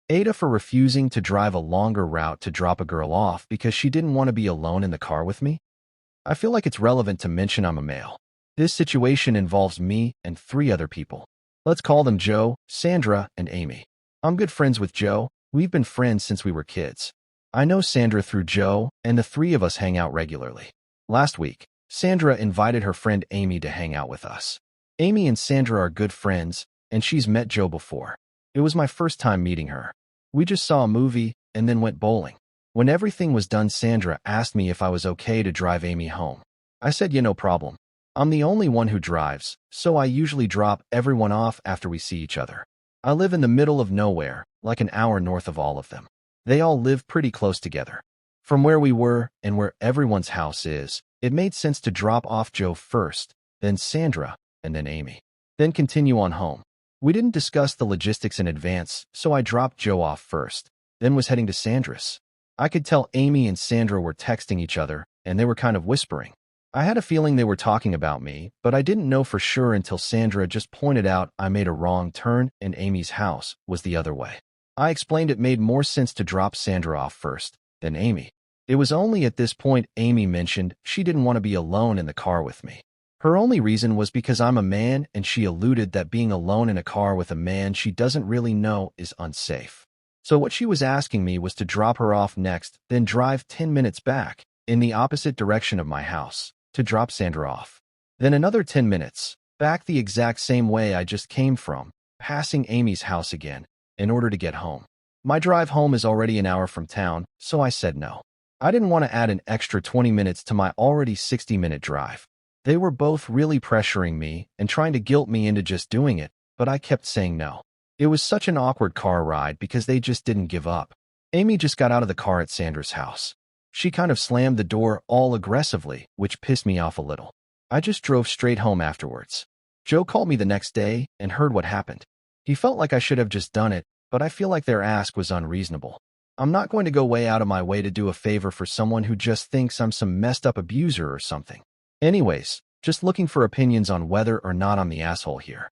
AITAH for refusing to drive a longer route to drop a girl off because she didn't want to be alone in the car with me? I feel like it's relevant to mention I'm a male. This situation involves me and 3 other people. Let's call them Joe, Sandra, and Amy. I'm good friends with Joe. We've been friends since we were kids. I know Sandra through Joe, and the 3 of us hang out regularly. Last week, Sandra invited her friend Amy to hang out with us. Amy and Sandra are good friends, and she's met Joe before. It was my first time meeting her. We just saw a movie and then went bowling. When everything was done, Sandra asked me if I was okay to drive Amy home. I said, yeah, no problem. I'm the only one who drives, so I usually drop everyone off after we see each other. I live in the middle of nowhere, like an hour north of all of them. They all live pretty close together. From where we were and where everyone's house is, it made sense to drop off Joe first, then Sandra, and then Amy. Then continue on home. We didn't discuss the logistics in advance, so I dropped Joe off first, then was heading to Sandra's. I could tell Amy and Sandra were texting each other, and they were kind of whispering. I had a feeling they were talking about me, but I didn't know for sure until Sandra just pointed out I made a wrong turn and Amy's house was the other way. I explained it made more sense to drop Sandra off first, then Amy. It was only at this point Amy mentioned she didn't want to be alone in the car with me. Her only reason was because I'm a man, and she alluded that being alone in a car with a man she doesn't really know is unsafe. So what she was asking me was to drop her off next, then drive 10 minutes back, in the opposite direction of my house, to drop Sandra off. Then another 10 minutes, back the exact same way I just came from, passing Amy's house again, in order to get home. My drive home is already an hour from town, so I said no. I didn't want to add an extra 20 minutes to my already 60-minute drive. They were both really pressuring me and trying to guilt me into just doing it, but I kept saying no. It was such an awkward car ride because they just didn't give up. Amy just got out of the car at Sandra's house. She kind of slammed the door all aggressively, which pissed me off a little. I just drove straight home afterwards. Joe called me the next day and heard what happened. He felt like I should have just done it, but I feel like their ask was unreasonable. I'm not going to go way out of my way to do a favor for someone who just thinks I'm some messed up abuser or something. Anyways, just looking for opinions on whether or not I'm the asshole here.